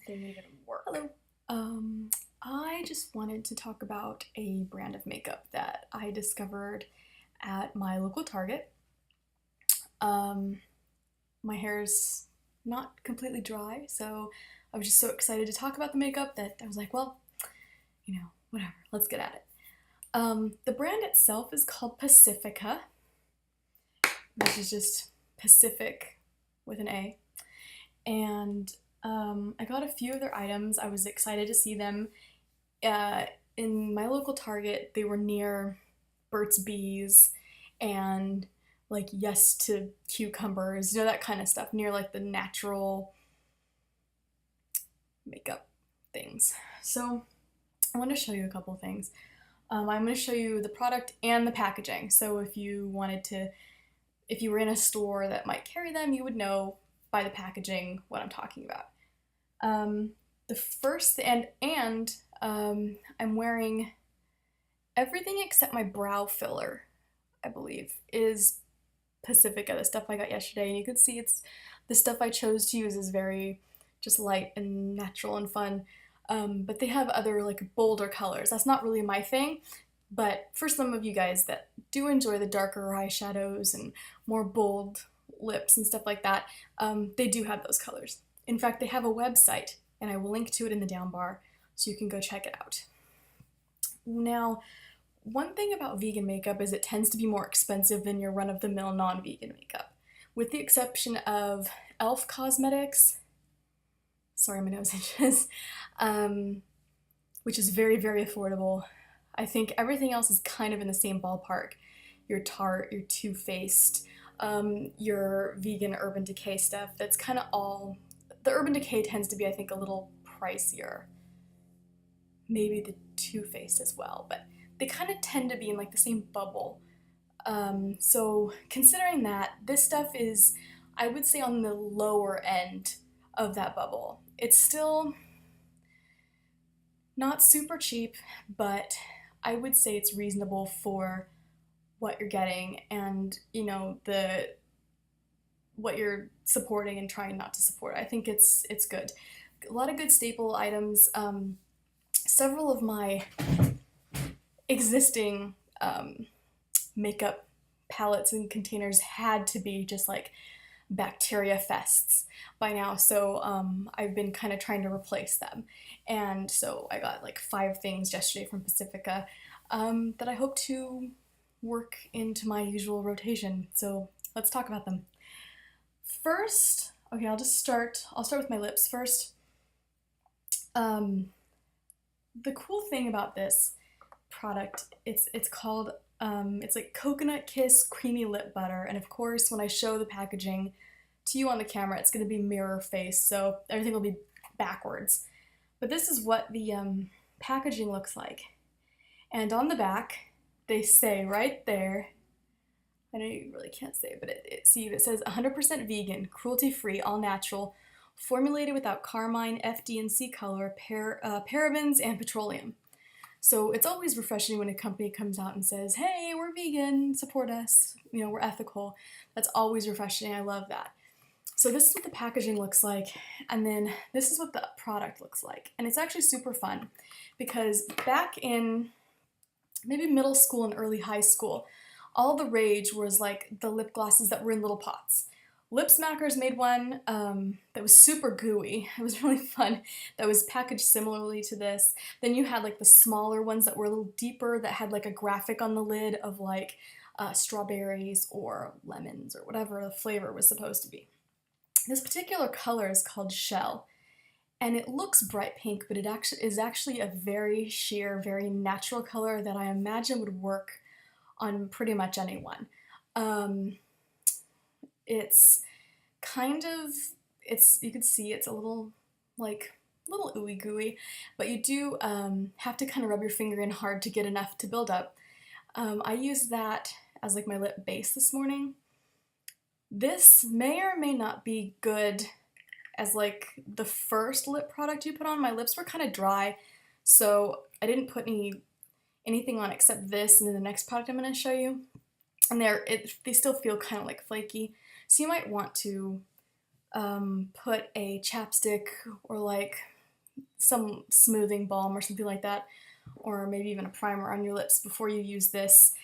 They even work. Hello. I just wanted to talk about a brand of makeup that I discovered at my local Target. Um, my hair's not completely dry, so I was just so excited to talk about the makeup that I was like, well, whatever, let's get at it. The brand itself is called Pacifica, which is just Pacific with an A. And I got a few of their items. I was excited to see them uh, in my local Target. They were near Burt's Bees and like Yes to Cucumbers, that kind of stuff, near like the natural makeup things. So I want to show you a couple things. I'm going to show you the product and the packaging. So if you were in a store that might carry them, you would know by the packaging what I'm talking about. The first I'm wearing everything except my brow filler, I believe, is Pacifica, the stuff I got yesterday, and you can see it's the stuff I chose to use is very just light and natural and fun. But they have other like bolder colors. That's not really my thing, but for some of you guys that do enjoy the darker eyeshadows and more bold lips and stuff like that, they do have those colors. In fact, they have a website, and I will link to it in the down bar so you can go check it out. Now, one thing about vegan makeup is it tends to be more expensive than your run-of-the-mill non-vegan makeup, with the exception of e.l.f. Cosmetics, sorry my nose itches, which is very, very affordable. I think everything else is kind of in the same ballpark. Your Tarte, your Too Faced, your vegan Urban Decay stuff, that's kind of all. The Urban Decay tends to be, I think, a little pricier. Maybe the Too Faced as well, but they kind of tend to be in like the same bubble. So considering that, this stuff is, I would say, on the lower end of that bubble. It's still not super cheap, but I would say it's reasonable for what you're getting and the what you're supporting and trying not to support. I think it's good. A lot of good staple items. Several of my existing makeup palettes and containers had to be just like bacteria fests by now, so I've been kind of trying to replace them. And so I got like 5 things yesterday from Pacifica that I hope to work into my usual rotation. So let's talk about them. First, okay, I'll start with my lips first. The cool thing about this product, it's called it's like Coconut Kiss Creamy Lip Butter, and of course when I show the packaging to you on the camera, it's going to be mirror face, so everything will be backwards. But this is what the packaging looks like. And on the back, they say right there, I know you really can't say it, but it says 100% vegan, cruelty-free, all natural, formulated without carmine, FD&C color, parabens, and petroleum. So it's always refreshing when a company comes out and says, hey, we're vegan, support us, we're ethical. That's always refreshing. I love that. So this is what the packaging looks like, and then this is what the product looks like. And it's actually super fun because back in maybe middle school and early high school, all the rage was like the lip glosses that were in little pots. Lip Smackers made one that was super gooey. It was really fun. That was packaged similarly to this. Then you had like the smaller ones that were a little deeper that had like a graphic on the lid of like strawberries or lemons or whatever the flavor was supposed to be. This particular color is called Shell, and it looks bright pink, but it actually is a very sheer, very natural color that I imagine would work on pretty much anyone. It's kind of, you can see it's a little ooey gooey, but you do have to kind of rub your finger in hard to get enough to build up. I used that as like my lip base this morning. This may or may not be good as like the first lip product you put on. My lips were kind of dry, so I didn't put anything on except this and then the next product I'm going to show you. And they still feel kind of like flaky, so you might want to put a chapstick or like some smoothing balm or something like that, or maybe even a primer on your lips before you use this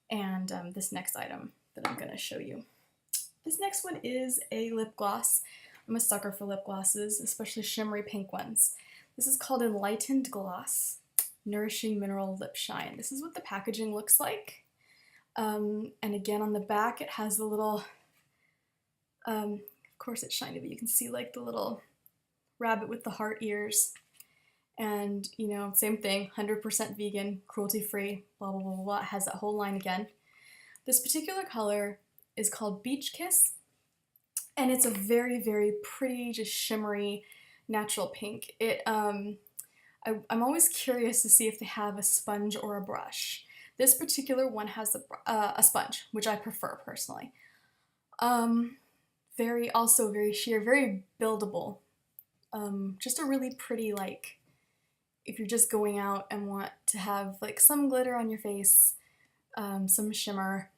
and this next item that I'm going to show you. This next one is a lip gloss. I'm a sucker for lip glosses, especially shimmery pink ones. This is called Enlightened Gloss Nourishing Mineral Lip Shine. This is what the packaging looks like. And again, on the back, it has the little, of course it's shiny, but you can see like the little rabbit with the heart ears. And, you know, same thing, 100% vegan, cruelty-free, blah, blah, blah, blah, blah. It has that whole line again. This particular color is called Beach Kiss, and it's a very, very pretty, just shimmery, natural pink. I'm always curious to see if they have a sponge or a brush. This particular one has a sponge, which I prefer personally. Also very sheer, very buildable. Just a really pretty, like, if you're just going out and want to have like some glitter on your face, some shimmer,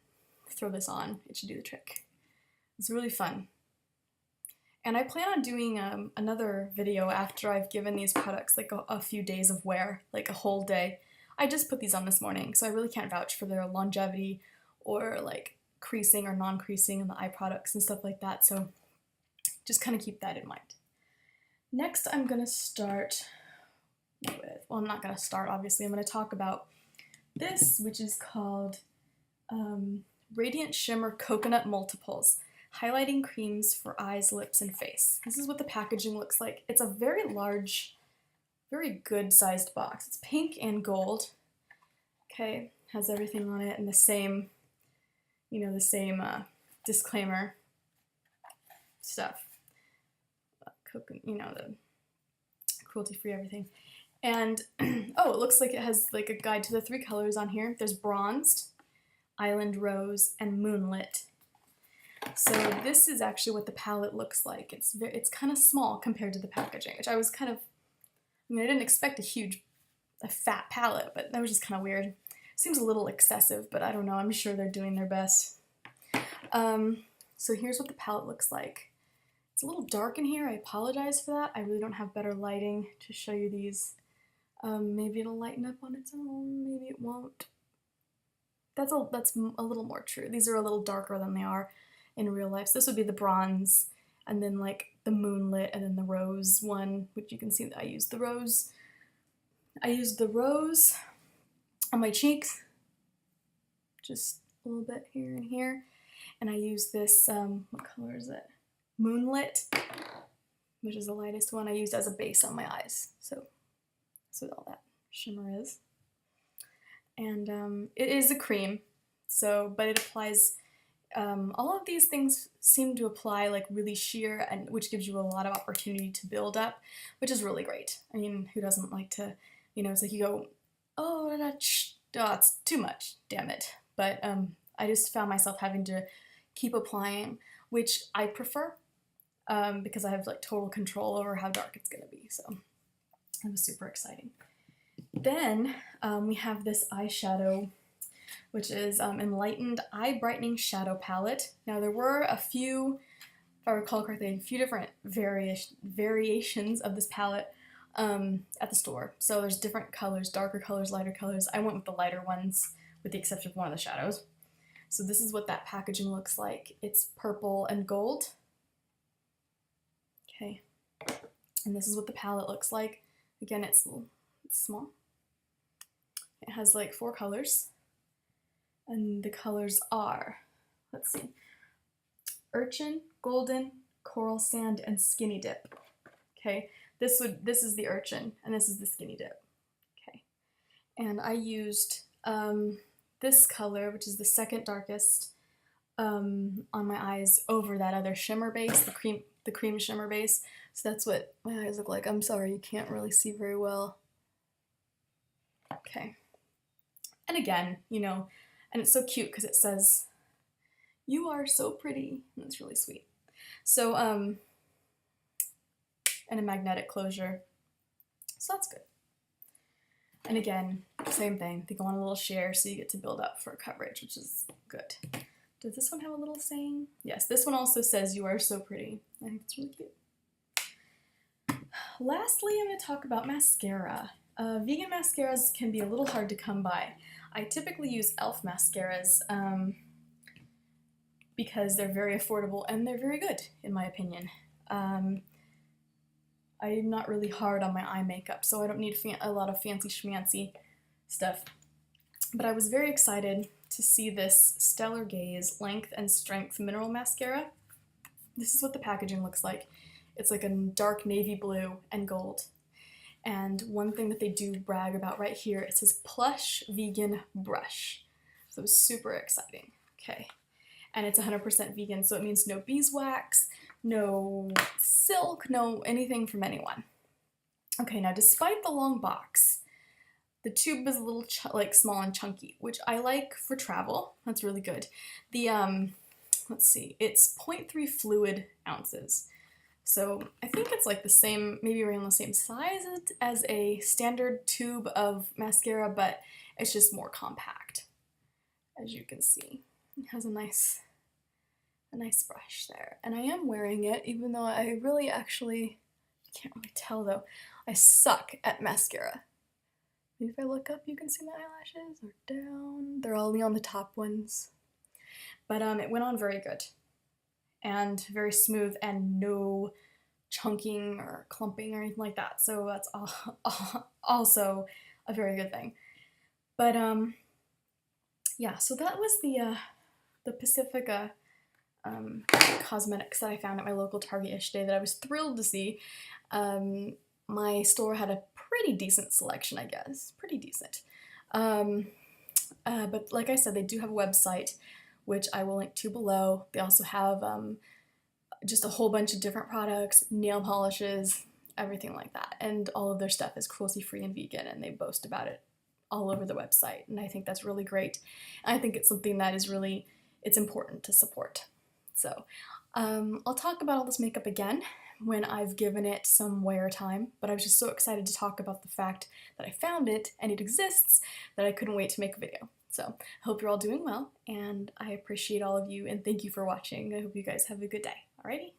throw this on. It should do the trick. It's really fun. And I plan on doing another video after I've given these products like a few days of wear, like a whole day. I just put these on this morning, so I really can't vouch for their longevity or like creasing or non-creasing in the eye products and stuff like that, so just kind of keep that in mind. Next, I'm going to start with, well, I'm not going to start, obviously. I'm going to talk about this, which is called Radiant Shimmer Coconut Multiples, Highlighting Creams for Eyes, Lips, and Face. This is what the packaging looks like. It's a very large, very good-sized box. It's pink and gold. Okay, has everything on it and the same, you know, the same disclaimer stuff. You know, the cruelty-free everything. And, oh, it looks like it has like a guide to the 3 colors on here. There's Bronzed, Island Rose, and Moonlit. So this is actually what the palette looks like. It's kind of small compared to the packaging, which I was kind of, I mean, I didn't expect a fat palette, but that was just kind of weird. Seems a little excessive, but I don't know. I'm sure they're doing their best. So here's what the palette looks like. It's a little dark in here. I apologize for that. I really don't have better lighting to show you these. Maybe it'll lighten up on its own. Maybe it won't. That's a little more true. These are a little darker than they are in real life. So this would be the bronze, and then like the moonlit, and then the rose one, which you can see that I used the rose. I used the rose on my cheeks, just a little bit here and here. And I used this, what color is it? Moonlit, which is the lightest one, I used as a base on my eyes. So that's what all that shimmer is. And it is a cream, but it applies, all of these things seem to apply like really sheer, and which gives you a lot of opportunity to build up, which is really great. I mean, who doesn't like to, you know, it's like you go, oh, it's too much, damn it. But I just found myself having to keep applying, which I prefer, because I have like total control over how dark it's gonna be, so it was super exciting. Then we have this eyeshadow, which is Enlightened Eye Brightening Shadow Palette. Now there were a few, if I recall correctly, a few different variations of this palette at the store. So there's different colors, darker colors, lighter colors. I went with the lighter ones, with the exception of one of the shadows. So this is what that packaging looks like. It's purple and gold. Okay, and this is what the palette looks like. Again, it's small. It has like 4 colors, and the colors are, let's see, Urchin, Golden, Coral Sand, and Skinny Dip. Okay, this is the Urchin, and this is the Skinny Dip. Okay, and I used this color, which is the second darkest, on my eyes over that other shimmer base, the cream shimmer base. So that's what my eyes look like. I'm sorry, you can't really see very well. Okay. And again, you know, and it's so cute because it says, "You are so pretty." And it's really sweet. So, and a magnetic closure. So that's good. And again, same thing. They go on a little sheer, so you get to build up for coverage, which is good. Does this one have a little saying? Yes, this one also says "You are so pretty." I think it's really cute. Lastly, I'm going to talk about mascara. Vegan mascaras can be a little hard to come by. I typically use e.l.f. mascaras because they're very affordable and they're very good, in my opinion. I'm not really hard on my eye makeup, so I don't need a lot of fancy schmancy stuff. But I was very excited to see this Stellar Gaze Length and Strength Mineral Mascara. This is what the packaging looks like. It's like a dark navy blue and gold. And one thing that they do brag about right here, it says Plush Vegan Brush. So it was super exciting. Okay. And it's 100% vegan, so it means no beeswax, no silk, no anything from anyone. Okay, now despite the long box, the tube is a little like small and chunky, which I like for travel. That's really good. The let's see, it's 0.3 fluid ounces. So I think it's like the same, maybe around the same size as a standard tube of mascara, but it's just more compact, as you can see. It has a nice brush there. And I am wearing it, even though I really actually, can't really tell though, I suck at mascara. Maybe if I look up, you can see my eyelashes, or down. They're only on the top ones. But it went on very good. And very smooth and no chunking or clumping or anything like that. So that's also a very good thing. But yeah, so that was the Pacifica Cosmetics that I found at my local Target-ish day that I was thrilled to see. My store had a pretty decent selection, I guess. Pretty decent. But like I said, they do have a website, which I will link to below. They also have just a whole bunch of different products, nail polishes, everything like that. And all of their stuff is cruelty-free and vegan, and they boast about it all over the website. And I think that's really great. And I think it's something that is really, it's important to support. So I'll talk about all this makeup again when I've given it some wear time, but I was just so excited to talk about the fact that I found it and it exists that I couldn't wait to make a video. So I hope you're all doing well, and I appreciate all of you, and thank you for watching. I hope you guys have a good day. Alrighty?